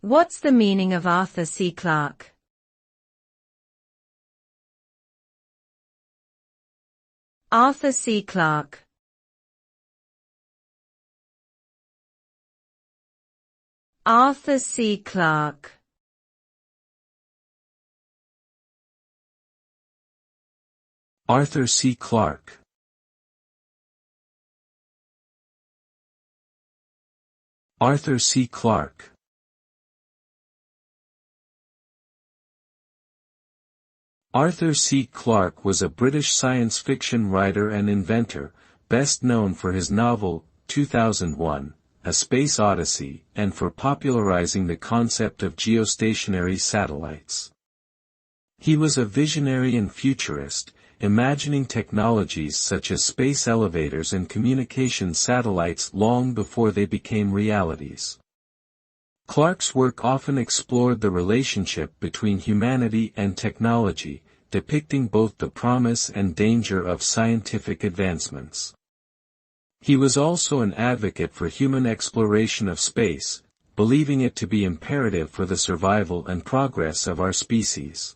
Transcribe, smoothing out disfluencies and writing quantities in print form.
What's the meaning of Arthur C Clarke? Arthur C Clarke. Arthur C Clarke. Arthur C Clarke. Arthur C Clarke. Arthur C Clarke was a British science fiction writer and inventor, best known for his novel, 2001, A Space Odyssey, and for popularizing the concept of geostationary satellites. He was a visionary and futurist, imagining technologies such as space elevators and communication satellites long before they became realities. Clarke's work often explored the relationship between humanity and technology, depicting both the promise and danger of scientific advancements. He was also an advocate for human exploration of space, believing it to be imperative for the survival and progress of our species.